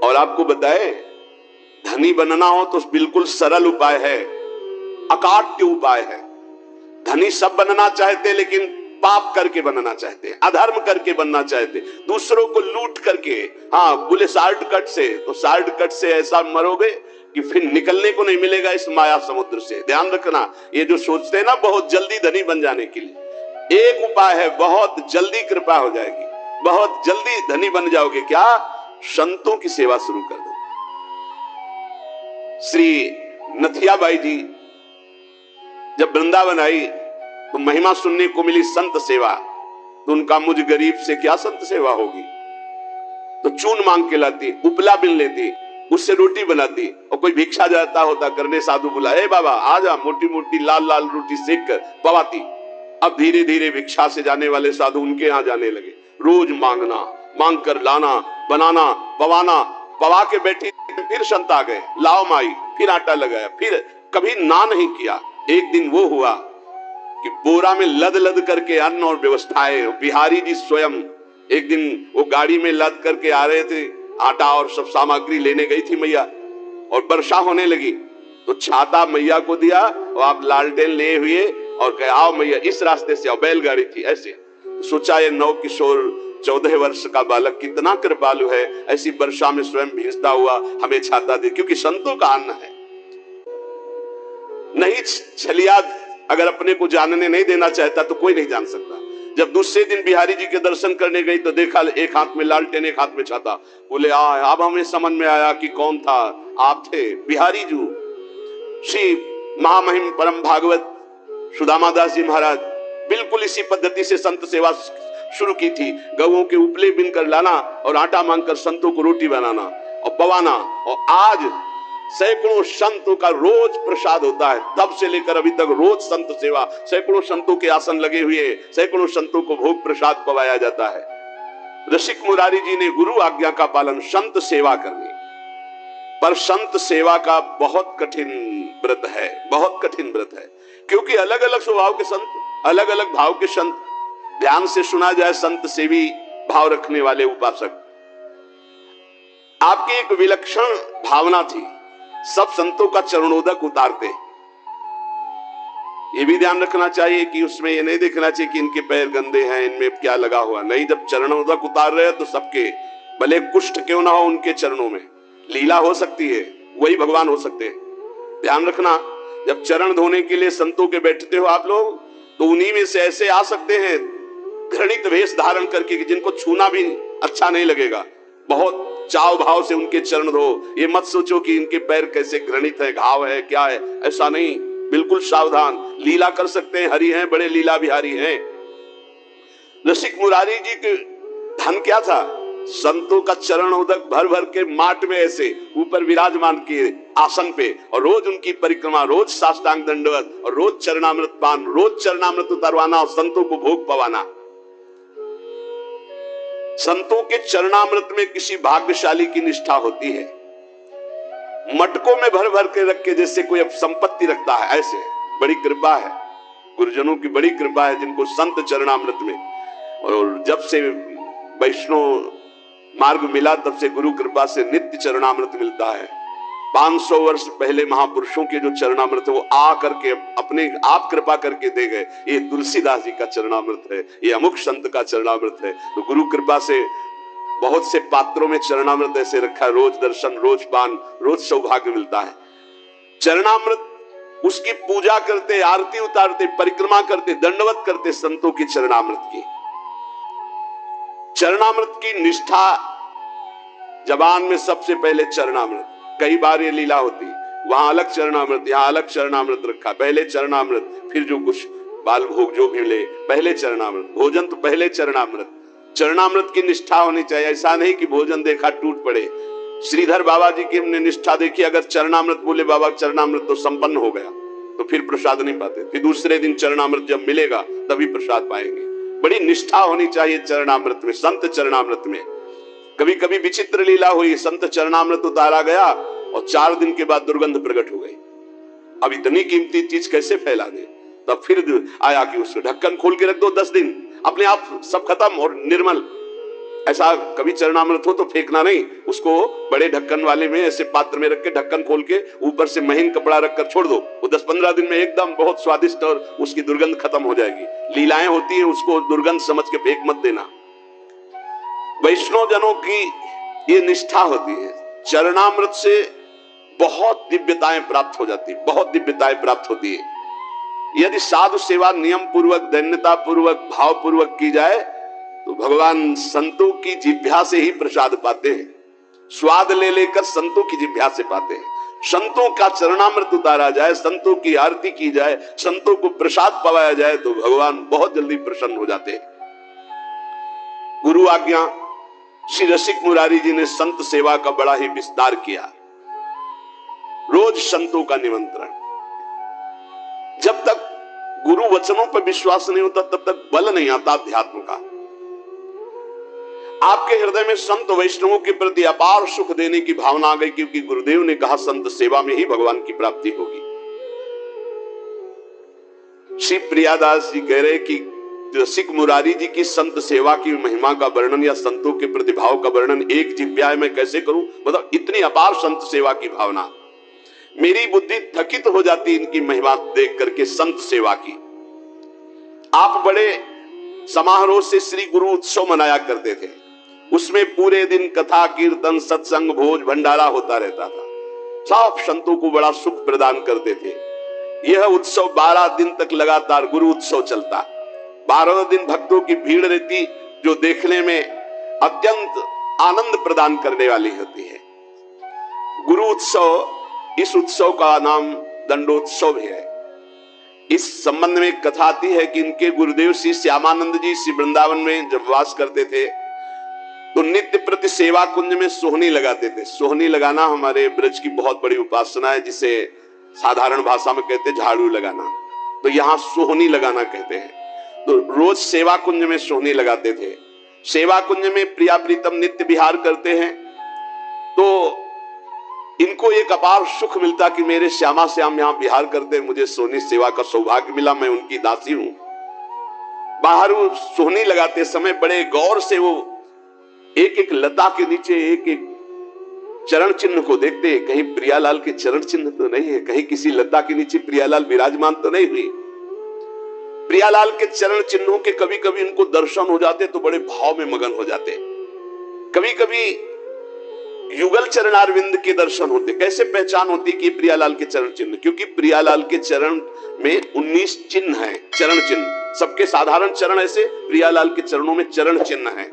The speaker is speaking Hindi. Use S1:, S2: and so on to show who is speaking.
S1: और आपको बताए, धनी बनना हो तो बिल्कुल सरल उपाय है, अकाट्य उपाय है। धनी सब बनना चाहते लेकिन पाप करके बनना चाहते, अधर्म करके बनना चाहते, दूसरों को लूट करके। हाँ, बोले शॉर्टकट से, तो शॉर्टकट से ऐसा मरोगे कि फिर निकलने को नहीं मिलेगा इस माया समुद्र से। ध्यान रखना, ये जो सोचते हैं ना बहुत जल्दी धनी बन जाने के लिए, एक उपाय है, बहुत जल्दी कृपा हो जाएगी, बहुत जल्दी धनी बन जाओगे। क्या? संतों की सेवा शुरू कर दो। श्री नथियाबाई जी जब वृंदावन आई तो महिमा सुनने को मिली संत सेवा, तो उनका मुझ गरीब से क्या संत सेवा होगी। तो चून मांग के लाती, उपला बिन लेती, उससे रोटी बनाती, और कोई भिक्षा जाता होता करने, साधु बुला, ए बाबा आजा, मोटी मोटी लाल लाल रोटी सेक कर पवाती। अब धीरे धीरे भिक्षा से जाने वाले साधु उनके यहाँ जाने लगे, रोज मांगना, मांग कर लाना, बनाना, पवाना, पवा के बैठी, फिर संत आ गए, लाओ माई, फिर आटा लगाया, फिर कभी ना नहीं किया। एक दिन वो हुआ कि बोरा में लद लद करके अन्न और व्यवस्थाएं, बिहारी जी स्वयं एक दिन वो गाड़ी में लद करके आ रहे थे, आटा और सब सामग्री लेने गई थी मैया, और वर्षा होने लगी तो छाता मैया को दिया और आप लालटेन ले हुए और कहे आओ मैया इस रास्ते से आओ, बैलगाड़ी थी ऐसे। सोचा ये नव किशोर 14 वर्ष का बालक कितना कृपालु है, ऐसी वर्षा में स्वयं भींजता हुआ हमें छाता दे, क्योंकि संतों का अन्न है। नहीं छलिया अगर अपने को जानने नहीं देना चाहता तो कोई नहीं जान सकता। जब दूसरे दिन बिहारी जी के दर्शन करने गई तो देखा एक हाथ में लालटेन एक हाथ में छाता। बोले अब हमें समझ में आया कि कौन था, आप थे बिहारी जी। श्री महामहिम परम भागवत सुदामा दास जी महाराज बिल्कुल इसी पद्धति से संत सेवा शुरू की थी। गऊओं के उपले बिनकर लाना और आटा मांगकर संतों को रोटी बनाना और पवाना, और आज सैकड़ों संतों का रोज प्रसाद होता है। तब से लेकर अभी तक रोज संत सेवा, सैकड़ों संतों के आसन लगे हुए, सैकड़ों संतों को भोग प्रसाद पवाया जाता है। ऋषिक मुरारी जी ने गुरु आज्ञा का पालन, संत सेवा करनी, पर संत सेवा का बहुत कठिन व्रत है, बहुत कठिन व्रत है, क्योंकि अलग अलग स्वभाव के संत, अलग अलग भाव के संत। ध्यान से सुना जाए, संत सेवी भाव रखने वाले उपासक, आपकी एक विलक्षण भावना थी, सब संतों का चरणोदक उतारते। ये भी ध्यान रखना चाहिए कि उसमें ये नहीं देखना चाहिए कि इनके पैर गंदे हैं, इनमें क्या लगा हुआ, नहीं, जब चरणोदक उतार रहे हैं तो सबके, भले कुष्ठ क्यों ना हो, उनके चरणों में लीला हो सकती है, वही भगवान हो सकते हैं। ध्यान रखना, जब चरण धोने के लिए संतों के बैठते हो आप लोग, तो उन्हीं में से ऐसे आ सकते हैं घृणित वेश धारण करके कि जिनको छूना भी अच्छा नहीं लगेगा, बहुत चाव भाव से उनके चरण धो। ये मत सोचो कि इनके पैर कैसे घृणित है, घाव है, क्या है, ऐसा नहीं, बिल्कुल सावधान। लीला कर सकते हैं, हरि हैं, बड़े लीला बिहारी हैं। रसिक मुरारी जी के धन क्या था? संतों का चरणोदक भर भर के माट में ऐसे ऊपर विराजमान किए आसन पे, और रोज उनकी परिक्रमा, रोज साष्टांग दंडवत, और रोज चरणामृत पान, रोज चरणामृत उतारवाना और संतों को भोग पवाना। संतों के चरणामृत में किसी भाग्यशाली की निष्ठा होती है। मटकों में भर भर के रख के जैसे कोई अब संपत्ति रखता है, ऐसे बड़ी कृपा है, गुरुजनों की बड़ी कृपा है जिनको संत चरणामृत में। और जब से वैष्णव मार्ग मिला तब से गुरु कृपा से नित्य चरणामृत मिलता है। 500 वर्ष पहले महापुरुषों के जो चरणामृत वो आ करके अपने आप कृपा करके दे गए। ये तुलसीदास जी का चरणामृत है, ये अमुक संत का चरणामृत है। तो गुरु कृपा से बहुत से पात्रों में चरणामृत ऐसे रखा, रोज दर्शन, रोज पान, रोज सौभाग्य मिलता है। चरणामृत उसकी पूजा करते, आरती उतारते, परिक्रमा करते, दंडवत करते संतों की चरणामृत की। चरणामृत की निष्ठा, जबान में सबसे पहले चरणामृत। कई बार ये लीला होती, वहां अलग चरणामृत, यहाँ अलग चरणामृत रखा, पहले चरणामृत, फिर जो कुछ बाल भोग जो भी ले, पहले चरणामृत, भोजन तो पहले चरणामृत। चरणामृत की निष्ठा होनी चाहिए, ऐसा नहीं कि भोजन देखा टूट पड़े। श्रीधर बाबा जी की हमने निष्ठा देखी, अगर चरणामृत बोले बाबा चरणामृत तो संपन्न हो गया, तो फिर प्रसाद नहीं पाते, फिर दूसरे दिन चरणामृत जब मिलेगा तभी प्रसाद पाएंगे। बड़ी निष्ठा होनी चाहिए चरणामृत में, संत चरणामृत में। कभी कभी विचित्र लीला हुई, संत चरणामृत उतारा गया और 4 दिन के बाद दुर्गंध प्रकट हो गई। अब इतनी कीमती चीज कैसे फैला दे? तब फिर आया कि उसको ढक्कन खोल के रख दो 10 दिन, अपने आप सब खत्म और निर्मल। ऐसा कभी चरणामृत हो तो फेंकना नहीं, उसको बड़े ढक्कन वाले में ऐसे पात्र में रख के ढक्कन खोल के ऊपर से महीन कपड़ा रखकर छोड़ दो, वो 10-15 दिन में एकदम बहुत स्वादिष्ट और उसकी दुर्गंध खत्म हो जाएगी। लीलाएं होती है, उसको दुर्गंध समझ के फेंक मत देना। वैष्णव जनों की ये निष्ठा होती है, चरणामृत से बहुत दिव्यताएं प्राप्त हो जाती है, बहुत दिव्यताएं प्राप्त होती है। यदि साधु सेवा नियम पूर्वक, दैन्यता पूर्वक, भाव पूर्वक की जाए तो भगवान संतों की जिह्वा से ही प्रसाद पाते हैं, स्वाद ले लेकर संतों की जिह्वा से पाते हैं। संतों का चरणामृत उतारा जाए, संतों की आरती की जाए, संतों को प्रसाद पवाया जाए तो भगवान बहुत जल्दी प्रसन्न हो जाते हैं। गुरु आज्ञा श्री रसिक मुरारी जी ने संत सेवा का बड़ा ही विस्तार किया। रोज संतों का निमंत्रण। जब तक गुरु वचनों पर विश्वास नहीं होता तब तक बल नहीं आता अध्यात्म का। आपके हृदय में संत वैष्णवों के प्रति अपार सुख देने की भावना आ गई, क्योंकि गुरुदेव ने कहा संत सेवा में ही भगवान की प्राप्ति होगी। श्री प्रियादास जी कह रहे कि रसिक मुरारी जी की संत सेवा की महिमा का वर्णन या संतों के प्रतिभाव का वर्णन एक जिह्वा में कैसे करूं, मतलब इतनी अपार संत सेवा की भावना, मेरी बुद्धि थकित हो जाती इनकी महिमा देख करके संत सेवा की। आप बड़े समारोह से श्री गुरु उत्सव मनाया करते थे, उसमें पूरे दिन कथा कीर्तन सत्संग भोज भंडारा होता रहता था, सब संतों को बड़ा सुख प्रदान करते थे। यह उत्सव 12 दिन तक लगातार गुरु उत्सव चलता, 12 दिन भक्तों की भीड़ रहती जो देखने में अत्यंत आनंद प्रदान करने वाली होती है। गुरु उत्सव, इस उत्सव का नाम दंडोत्सव है। इस संबंध में एक कथा आती है कि इनके गुरुदेव श्री श्यामानंद जी श्री वृंदावन में जब वास करते थे तो नित्य प्रति सेवा कुंज में सोहनी लगाते थे। सोहनी लगाना हमारे ब्रज की बहुत बड़ी उपासना है, जिसे साधारण भाषा में कहते हैं झाड़ू लगाना, तो यहाँ सोहनी लगाना कहते हैं। तो रोज सेवा कुंज में सोहनी लगाते थे। सेवा कुंज में प्रिया प्रीतम नित्य विहार करते हैं तो इनको एक अपार सुख मिलता कि मेरे श्यामा श्याम यहाँ विहार करते, मुझे सोहनी सेवा का सौभाग्य मिला, मैं उनकी दासी हूं। बाहर वो सोहनी लगाते समय बड़े गौर से वो एक एक लता के नीचे एक एक चरण चिन्ह को देखते, कहीं प्रियालाल के चरण चिन्ह तो नहीं है, कहीं किसी लता के नीचे प्रियालाल विराजमान तो नहीं हुई। प्रियालाल के चरण चिन्हों के कभी कभी उनको दर्शन हो जाते तो बड़े भाव में मगन हो जाते। कभी कभी युगल चरणारविंद के दर्शन होते। कैसे पहचान होती कि प्रियालाल के चरण चिन्ह? क्योंकि प्रियालाल के चरण में 19 चिन्ह हैं, चरण चिन्ह। सबके साधारण चरण ऐसे, प्रियालाल के चरणों में चरण चिन्ह है।